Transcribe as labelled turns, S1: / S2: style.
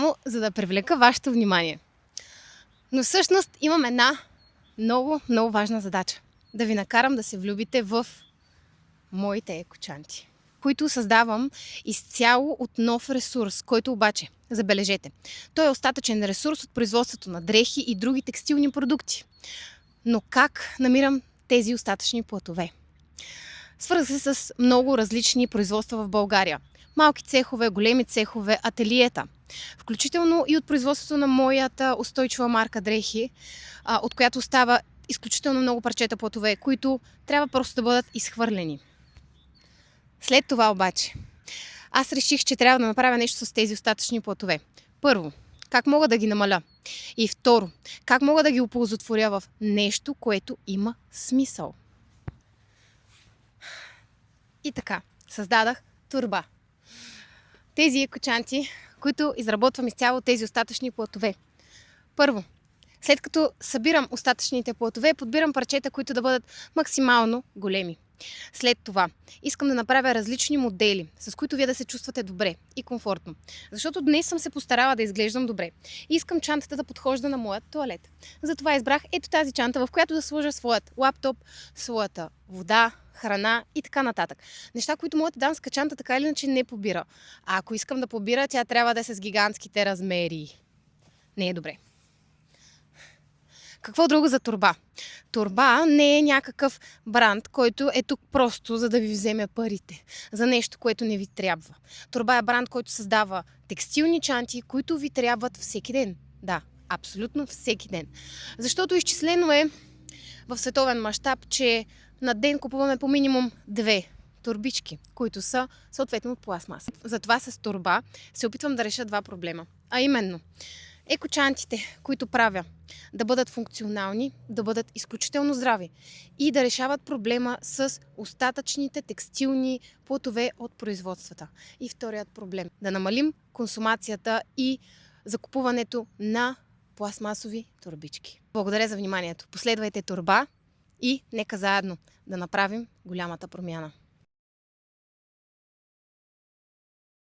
S1: само за да привлека вашето внимание. Но всъщност имам една много важна задача. Да ви накарам да се влюбите в моите екочанти, които създавам изцяло от нов ресурс, който обаче, забележете, той е остатъчен ресурс от производството на дрехи и други текстилни продукти. Но как намирам тези остатъчни платове? Свързах се с много различни производства в България. Малки цехове, големи цехове, ателиета. Включително и от производството на моята устойчива марка дрехи, от която остава изключително много парчета платове, които трябва просто да бъдат изхвърлени. След това обаче, аз реших, че трябва да направя нещо с тези остатъчни платове. Първо, как мога да ги намаля? И второ, как мога да ги оползотворя в нещо, което има смисъл? И така, създадах торба. Тези екочанти, които изработвам изцяло тези остатъчни платове. Първо, след като събирам остатъчните платове, подбирам парчета, които да бъдат максимално големи. След това искам да направя различни модели, с които вие да се чувствате добре и комфортно. Защото днес съм се постарала да изглеждам добре. И искам чантата да подхожда на моят тоалет. Затова избрах ето тази чанта, в която да сложа своят лаптоп, своята вода, храна и така нататък. Неща, които моята дамска чанта така или иначе не побира. А ако искам да побира, тя трябва да е с гигантските размери. Не е добре. Какво друго за торба? Торба не е някакъв бранд, който е тук просто за да ви вземе парите за нещо, което не ви трябва. Торба е бранд, който създава текстилни чанти, които ви трябват всеки ден. Да, абсолютно всеки ден. Защото изчислено е в световен мащаб, че на ден купуваме по минимум 2 торбички, които са съответно от пластмаса. Затова с торба се опитвам да реша 2 проблема. А именно, екочантите, които правя, да бъдат функционални, да бъдат изключително здрави и да решават проблема с остатъчните текстилни платове от производствата. И вторият проблем – да намалим консумацията и закупуването на пластмасови торбички. Благодаря за вниманието. Последвайте торба и нека заедно да направим голямата промяна.